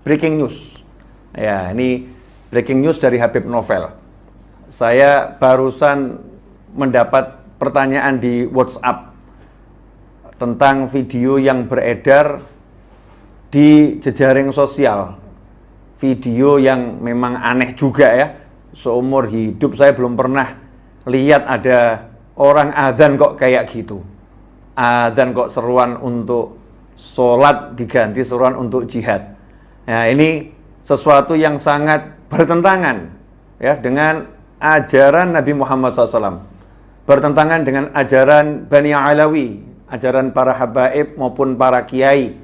breaking news. Ya, ini breaking news dari Habib Novel. Saya barusan mendapat pertanyaan di WhatsApp tentang video yang beredar di jejaring sosial. Video yang memang aneh juga ya. Seumur hidup saya belum pernah lihat ada orang adzan kok kayak gitu. Adzan kok seruan untuk sholat diganti seruan untuk jihad. Nah, ini sesuatu yang sangat bertentangan ya dengan ajaran Nabi Muhammad SAW, bertentangan dengan ajaran Bani Alawi, ajaran para habaib maupun para kiai.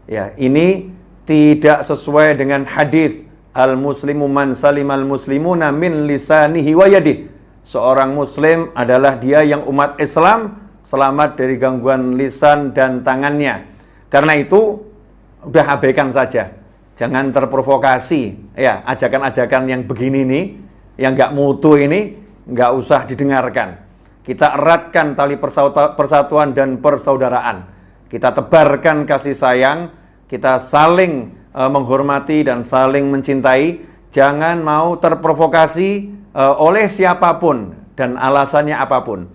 Ya, ini tidak sesuai dengan hadis al-muslimu man salimal muslimuna min lisanihi wa yadihi. Seorang muslim adalah dia yang umat Islam selamat dari gangguan lisan dan tangannya. Karena itu udah abaikan saja. Jangan terprovokasi, ya, ajakan-ajakan yang begini nih, yang nggak mutu ini, nggak usah didengarkan. Kita eratkan tali persatuan dan persaudaraan. Kita tebarkan kasih sayang, kita saling menghormati dan saling mencintai. Jangan mau terprovokasi oleh siapapun dan alasannya apapun.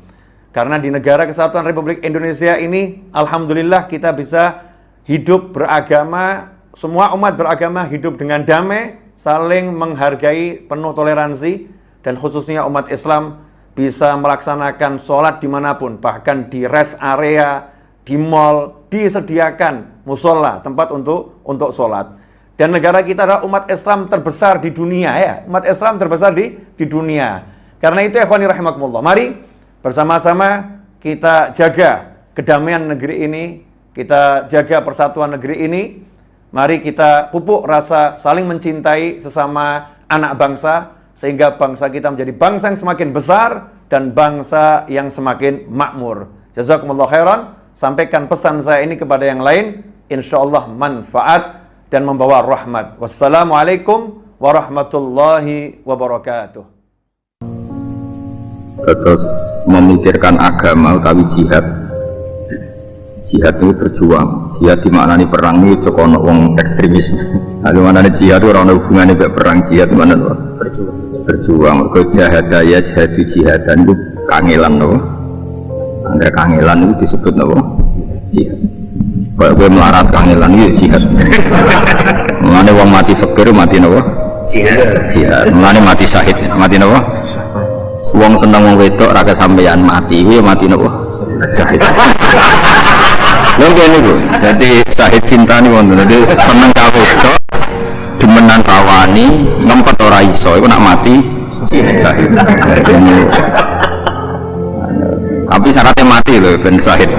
Karena di negara kesatuan Republik Indonesia ini, alhamdulillah kita bisa hidup beragama. Semua umat beragama hidup dengan damai, saling menghargai, penuh toleransi, dan khususnya umat Islam bisa melaksanakan sholat dimanapun, bahkan di rest area, di mall, disediakan musola, tempat untuk sholat. Dan negara kita adalah umat Islam terbesar di dunia ya, umat Islam terbesar di dunia. Karena itu ikhwani rahimakumullah, mari bersama-sama kita jaga kedamaian negeri ini, kita jaga persatuan negeri ini. Mari kita pupuk rasa saling mencintai sesama anak bangsa, sehingga bangsa kita menjadi bangsa yang semakin besar dan bangsa yang semakin makmur. Jazakumullah khairan. Sampaikan pesan saya ini kepada yang lain, insyaallah manfaat dan membawa rahmat. Wassalamualaikum warahmatullahi wabarakatuh. Terus memikirkan agama utawi jihad. Jihad itu berjuang. Jihad dimaknani perang itu cokono wong ekstremis. Ada mana jihad itu orang hubungannya dengan perang. Jihad mana loh? Berjuang. Kau jahada ya jihadu jihadan itu kangelan loh. Angger kangelan itu disebut loh jihad. Kalau gue melarat kangelan itu jihad. Mana wong mati fakir mati loh jihad. Jihad. Mana mati syahid mati loh. Wong seneng wong wedok raga sampeyan mati, gue mati loh syahid. Lho kene lho, dadi sahid cinta nih wonten. Dadi seneng karo wedok, demenan rawani, ngempet ora iso, iku nak mati sahid. Tapi syaratnya mati lho ben sahid.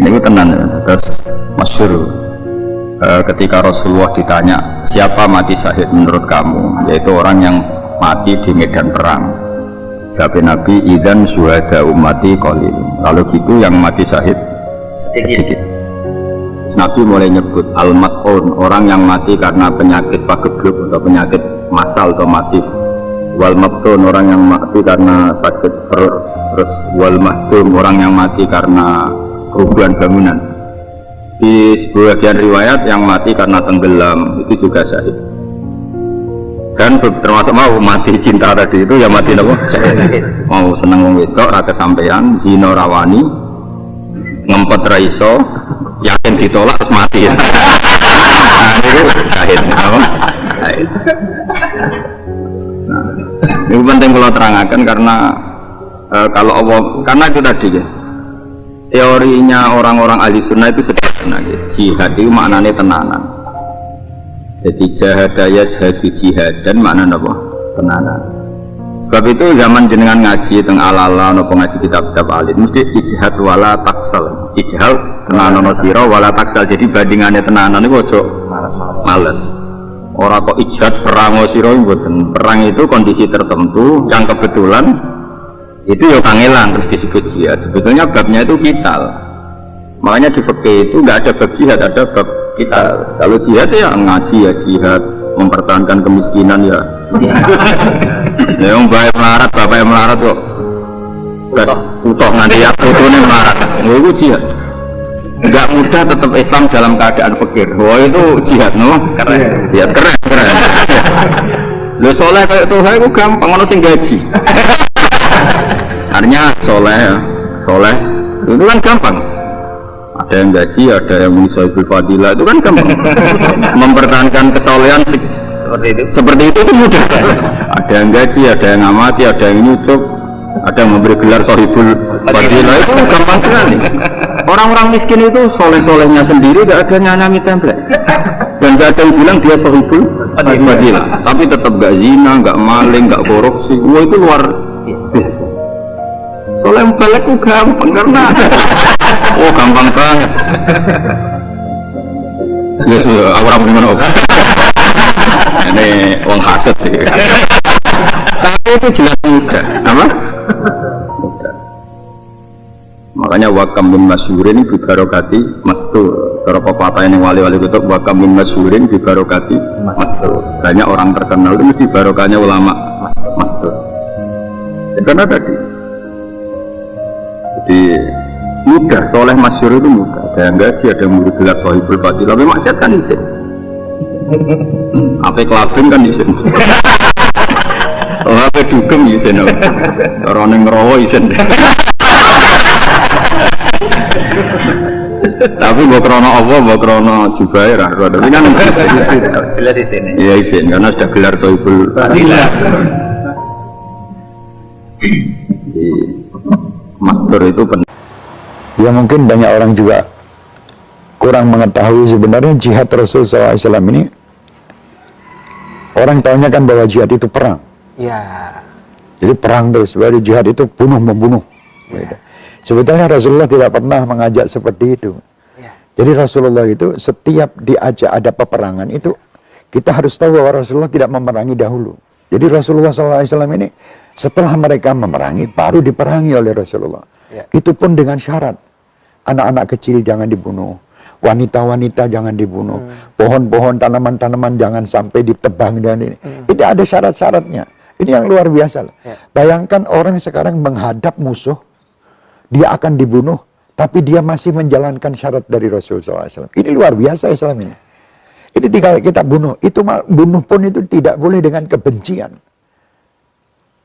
Niku tenan terus masyhur. Ketika Rasulullah ditanya, siapa mati sahid menurut kamu? Yaitu orang yang mati di medan perang. Jawab Nabi, idzan syuhada ummati qalil. Lalu gitu yang mati syahid sedikit. Nabi mulai nyebut al-mat'un, orang yang mati karena penyakit pagebluk atau penyakit massal atau masif. Wal mabtun, orang yang mati karena sakit perut. Terus wal mahdum, orang yang mati karena kerubuhan bangunan. Di sebagian riwayat yang mati karena tenggelam itu juga syahid. Dan termasuk mau mati cinta tadi itu ya mati apa? Mau seneng wong wedok ra kesampean, zina rawani, ngempet ra iso, yakin ditolak terus mati. Nah, itu syahid apa? Syahid. Nah, ini penting kalau terangkan karena kalau Allah, karena itu tadi ya. Teorinya orang-orang ahli sunnah itu sederhana ya. Jihad itu maknanya tenanan. Jadi jahadaya jihadu jihadan makna apa? Tenanan. Sebab itu zaman jenengan ngaji teng ala-ala napa ngaji kitab-kitab alim mesti ijhad wala taksal. Ijhal tenanan sira wala taksal. Jadi bandingannya tenanan niku aja males. Ora kok ijhad perang sira mboten. Perang itu kondisi tertentu yang kebetulan itu ya kangelan terus disebut jihad. Sebetulnya babnya itu kital. Makanya di fikih itu enggak ada bab jihad, ada bab kital. Kalau jihad ya ngaji ya jihad, mempertahankan kemiskinan ya. Yang baik melarat, bapak yang melarat kok utuh nganti ya putune melarat. Itu jihad. Enggak mudah tetap Islam dalam keadaan fakir. Wah itu jihad no, keren. Jihad keren. Lu soleh kayak tuh saya gampang, ono sing gaji. Artinya soleh itu kan gampang. Ada yang gaji, ada yang munisabul fadilah, itu kan gampang. Mempertahankan kesolehan seperti itu mudah. Ada yang gaji, ada yang ngamati, ada yang nyucuk, ada yang memberi gelar sohibul fadilah, itu gampang sekali. Orang-orang miskin itu soleh-solehnya sendiri, gak ada nyanyami template. Dan gak ada yang bilang dia sohibul fadilah, tapi tetap gak zina, gak maling, gak korupsi. Wah itu luar biasa. Soleh balik itu gampang karena oh gampang banget. Ya, aku ramu gimana? Ini uang hasut. Tapi itu jelas mudah, apa? Mudah. Makanya wakam bin masyhurin bi barokati mastur. Cara pepatah ini wali-wali kutub wakam bin masyhurin bi barokati mastur. Banyak orang terkenal itu mesti barokahnya ulama mastur. Karena tadi jadi mudah, soleh masyhur itu mudah. Ada yang gaji, ada yang murid gelar sohibul fadilah. Tapi maksiat kan isin. Apa kelabing kan isin. Apa dugem isin. Orang yang ngerowo isin. Tapi mau krono Allah, mau krono jubair. Tapi kan jelas isin. Iya isin, karena sudah gelar sohibul fadilah. Master itu penting. Ya mungkin banyak orang juga kurang mengetahui sebenarnya jihad Rasul SAW ini. Orang tahunya kan bahwa jihad itu perang. Ya. Jadi perang terus, bahwa jihad itu bunuh-membunuh. Ya. Sebetulnya Rasulullah tidak pernah mengajak seperti itu. Ya. Jadi Rasulullah itu setiap diajak ada peperangan itu, kita harus tahu bahwa Rasulullah tidak memerangi dahulu. Jadi Rasulullah SAW ini setelah mereka memerangi, baru diperangi oleh Rasulullah. Ya. Itu pun dengan syarat. Anak-anak kecil jangan dibunuh. Wanita-wanita jangan dibunuh. Pohon-pohon, tanaman-tanaman jangan sampai ditebang. Dan ini. Itu ada syarat-syaratnya. Ini yang luar biasa. Ya. Bayangkan orang sekarang menghadap musuh. Dia akan dibunuh. Tapi dia masih menjalankan syarat dari Rasulullah SAW. Ini luar biasa Islam ini. Ini tinggal kita bunuh. Itu bunuh pun itu tidak boleh dengan kebencian.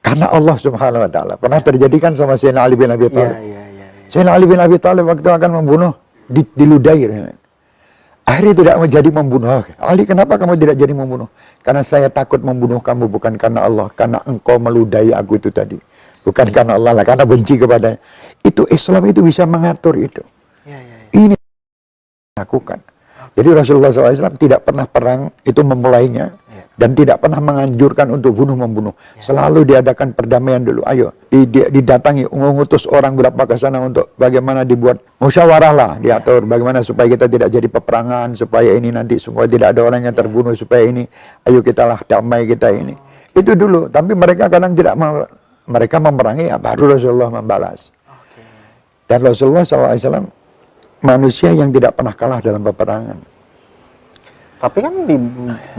Karena Allah Subhanahu wa taala pernah terjadikan sama Sayyidina Ali bin Abi Thalib. Sayyidina Ali bin Abi Thalib waktu akan membunuh diludahi. Akhirnya tidak menjadi membunuh. Ali, kenapa kamu tidak jadi membunuh? Karena saya takut membunuh kamu bukan karena Allah, karena engkau meludahi aku itu tadi. Bukan karena Allah lah, karena benci kepadanya. Itu Islam itu bisa mengatur itu. Ini lakukan. Jadi Rasulullah SAW tidak pernah perang itu memulainya. Dan tidak pernah menganjurkan untuk bunuh-membunuh. Selalu diadakan perdamaian dulu. Ayo, didatangi, mengutus orang berapa ke sana untuk bagaimana dibuat musyawarah lah, diatur. Bagaimana supaya kita tidak jadi peperangan, supaya ini nanti supaya tidak ada orang yang terbunuh, supaya ini, ayo kita lah damai kita ini. Itu dulu. Tapi mereka kadang tidak mau, mereka memerangi, ya, baru Rasulullah membalas. Dan Rasulullah SAW manusia yang tidak pernah kalah dalam peperangan. Tapi kan di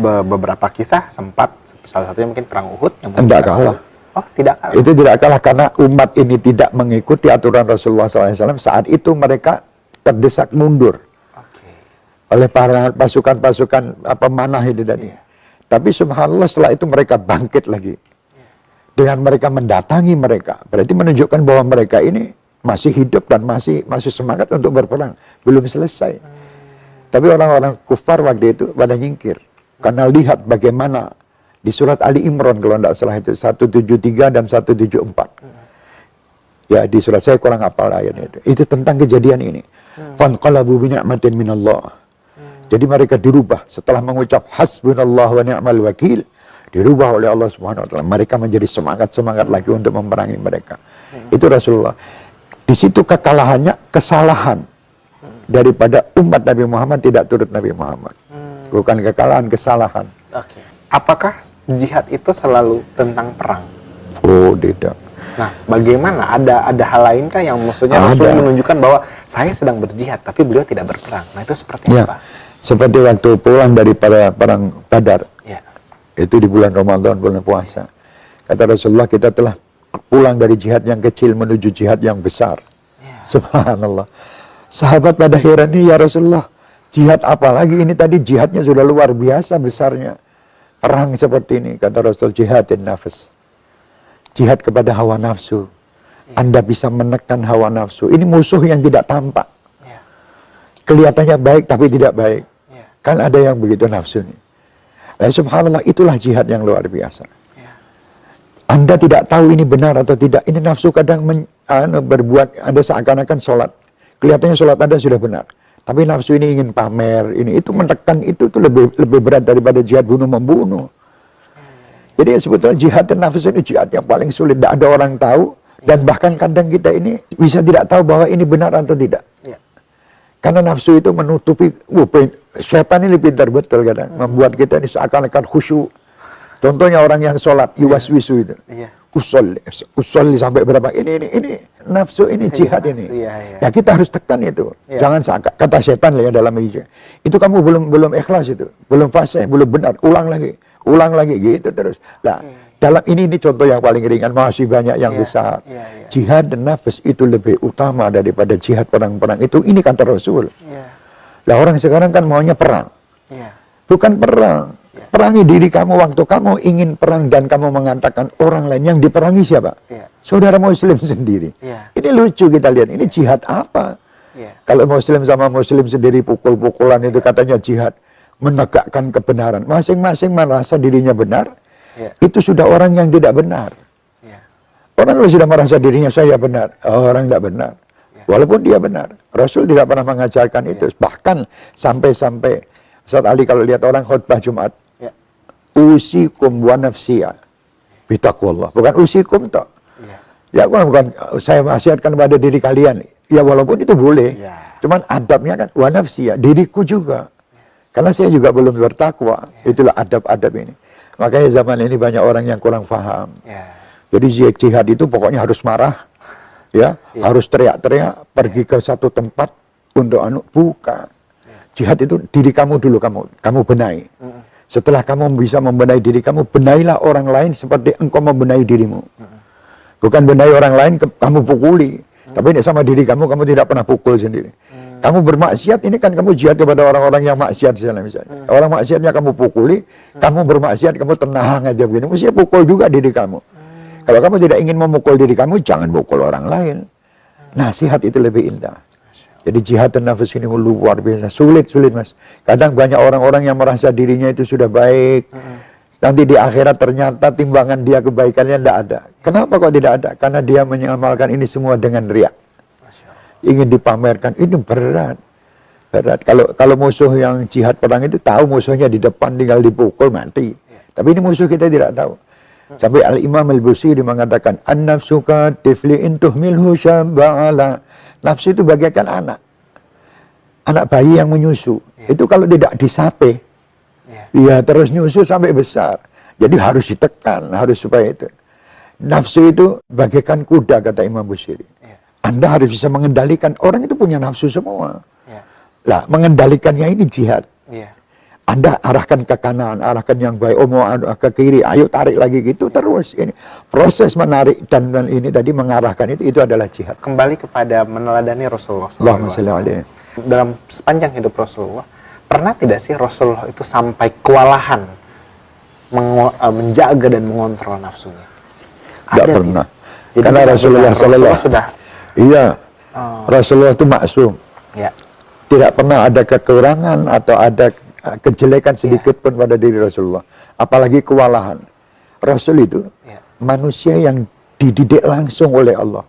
beberapa kisah sempat, salah satunya mungkin perang Uhud yang tidak kalah. Oh, tidak kalah. Itu tidak kalah karena umat ini tidak mengikuti aturan Rasulullah SAW. Saat itu mereka terdesak mundur oleh para pasukan-pasukan pemanah itu tadi. Tapi subhanallah setelah itu mereka bangkit lagi. Dengan mereka mendatangi mereka. Berarti menunjukkan bahwa mereka ini masih hidup dan masih semangat untuk berperang. Belum selesai. Tapi orang-orang kufar waktu itu pada nyingkir. Karena lihat bagaimana di surat Ali Imran kalau tidak salah itu 173 dan 174. Ya di surat saya kurang hafal ayatnya itu. Itu tentang kejadian ini. Fanqalabu bi ni'matin minallah. Jadi mereka dirubah setelah mengucap hasbunallah wa ni'mal wakil, dirubah oleh Allah Subhanahu wa taala. Mereka menjadi semangat lagi untuk memerangi mereka. Itu Rasulullah. Di situ kekalahannya kesalahan daripada umat Nabi Muhammad tidak turut Nabi Muhammad. Bukan kekalahan, kesalahan. Apakah jihad itu selalu tentang perang? Oh, tidak. Nah, bagaimana? Ada hal lainkah yang maksudnya Rasul menunjukkan bahwa saya sedang berjihad, tapi beliau tidak berperang? Nah, itu seperti apa? Seperti waktu pulang dari perang Badar. Itu di bulan Ramadan, bulan puasa. Kata Rasulullah, kita telah pulang dari jihad yang kecil menuju jihad yang besar. Subhanallah. Sahabat pada heran ini, ya Rasulullah, jihad apa lagi ini? Tadi jihadnya sudah luar biasa besarnya. Perang seperti ini, kata Rasul, jihadin nafas. Jihad kepada hawa nafsu. Anda bisa menekan hawa nafsu. Ini musuh yang tidak tampak. Kelihatannya baik tapi tidak baik. Kan ada yang begitu nafsu nih. Subhanallah, itulah jihad yang luar biasa. Anda tidak tahu ini benar atau tidak. Ini nafsu kadang berbuat, ada seakan-akan sholat. Kelihatannya sholat Anda sudah benar. Tapi nafsu ini ingin pamer, ini itu menekan itu tuh lebih berat daripada jihad bunuh-membunuh. Jadi sebetulnya jihad dan nafsu ini jihad yang paling sulit. Tidak ada orang tahu. Dan bahkan kadang kita ini bisa tidak tahu bahwa ini benar atau tidak. Karena nafsu itu menutupi, syaitan ini pintar betul kadang. Membuat kita ini seakan-akan khusyuk. Contohnya orang yang sholat, yuwaswisu itu. Usolli sampai berapa, ini nafsu ini jihad ini. Ya kita harus tekan itu. Jangan kata setan lah ya dalam ini. Itu kamu belum ikhlas itu. Belum fasih, belum benar. Ulang lagi gitu terus. Nah, dalam ini contoh yang paling ringan, masih banyak yang besar. Jihad dan nafas itu lebih utama daripada jihad perang-perang itu. Ini kata Rasul. Lah orang sekarang kan maunya perang. Bukan perang. Perangi diri kamu waktu kamu ingin perang dan kamu mengatakan orang lain yang diperangi siapa? Saudara muslim sendiri. Ini lucu kita lihat. Ini jihad apa? Kalau muslim sama muslim sendiri pukul-pukulan itu katanya jihad. Menegakkan kebenaran. Masing-masing merasa dirinya benar. Itu sudah orang yang tidak benar. Orang kalau sudah merasa dirinya saya benar, orang tidak benar. Walaupun dia benar. Rasul tidak pernah mengajarkan itu. Bahkan sampai-sampai Ustaz Ali kalau lihat orang khutbah Jumat, usikum wa nafsiya bitaqwallah. Bukan usikum toh. Ya bukan saya wasiatkan pada diri kalian. Ya walaupun itu boleh. Cuman adabnya kan wa nafsiya, diriku juga. Karena saya juga belum bertakwa. Itulah adab-adab ini. Makanya zaman ini banyak orang yang kurang paham. Jadi jihad itu pokoknya harus marah. Harus teriak-teriak, pergi ke satu tempat untuk bukan. Jihad itu diri kamu dulu, kamu benahi. Setelah kamu bisa membenahi diri kamu, benahilah orang lain seperti engkau membenahi dirimu. Bukan benahi orang lain, kamu pukuli. Tapi sama diri kamu tidak pernah pukul sendiri. Kamu bermaksiat, ini kan kamu jihad kepada orang-orang yang maksiat misalnya. Orang maksiatnya kamu pukuli, kamu bermaksiat, kamu tenang aja begini. Mesti pukul juga diri kamu. Kalau kamu tidak ingin memukul diri kamu, jangan pukul orang lain. Nasihat itu lebih indah. Jadi jihad dan nafas ini luar biasa. Sulit mas. Kadang banyak orang-orang yang merasa dirinya itu sudah baik. Nanti di akhirat ternyata timbangan dia kebaikannya tidak ada. Kenapa kok tidak ada? Karena dia mengamalkan ini semua dengan riak. Ingin dipamerkan, ini berat. Kalau musuh yang jihad perang itu tahu musuhnya di depan tinggal dipukul mati. Tapi ini musuh kita tidak tahu. Sampai Al-Imam Al-Busiri mengatakan, an-nafsuka tifli'in tuhmilhu syaba'ala. Nafsu itu bagaikan anak bayi yang menyusu. Itu kalau tidak disape, terus nyusu sampai besar. Jadi harus ditekan, harus supaya itu. Nafsu itu bagaikan kuda, kata Imam Busiri. Anda harus bisa mengendalikan. Orang itu punya nafsu semua. Lah, mengendalikannya ini jihad. Anda arahkan ke kanan, arahkan yang baik, mau ke kiri, ayo tarik lagi gitu terus. Ini proses menarik dan ini tadi mengarahkan itu adalah jihad. Kembali kepada meneladani Rasulullah SAW. Dalam sepanjang hidup Rasulullah, pernah tidak sih Rasulullah itu sampai kewalahan menjaga dan mengontrol nafsunya? Tidak pernah. Jadi karena Rasulullah sudah. Rasulullah itu maksum. Tidak pernah ada kekurangan atau ada kejelekan sedikit pun pada diri Rasulullah. Apalagi kewalahan. Rasul itu manusia yang dididik langsung oleh Allah.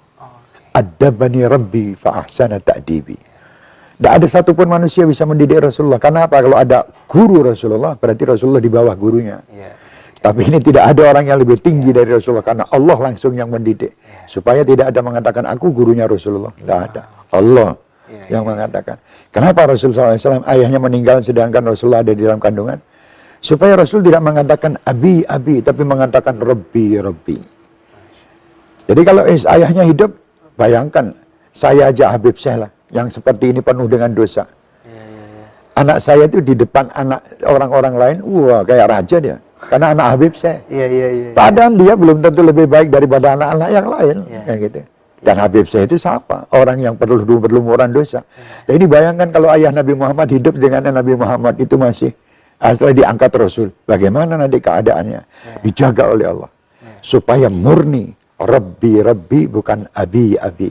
Adabani Rabbi fa ahsana ta'dibi. Tidak ada satupun manusia bisa mendidik Rasulullah. Karena apa? Kalau ada guru Rasulullah, berarti Rasulullah di bawah gurunya. Tapi ini tidak ada orang yang lebih tinggi dari Rasulullah. Karena Allah langsung yang mendidik. Supaya tidak ada mengatakan, aku gurunya Rasulullah. Tidak ada. Allah yang mengatakan. Kenapa Rasulullah SAW ayahnya meninggal sedangkan Rasulullah ada di dalam kandungan? Supaya Rasul tidak mengatakan abi, tapi mengatakan Rabbi. Jadi kalau ayahnya hidup, bayangkan saya aja Habib Syekh lah, yang seperti ini penuh dengan dosa. Anak saya itu di depan anak orang-orang lain, wah kayak raja dia. Karena anak Habib Syekh. Padahal dia belum tentu lebih baik daripada anak-anak yang lain. Kayak gitu. Dan Habib saya itu siapa? Orang yang perlu berlumuran dosa. Jadi bayangkan kalau ayah Nabi Muhammad hidup dengan Nabi Muhammad itu masih setelah diangkat Rasul. Bagaimana nanti keadaannya? Dijaga oleh Allah. Supaya murni. Rabbi, Rabbi, bukan Abi, Abi.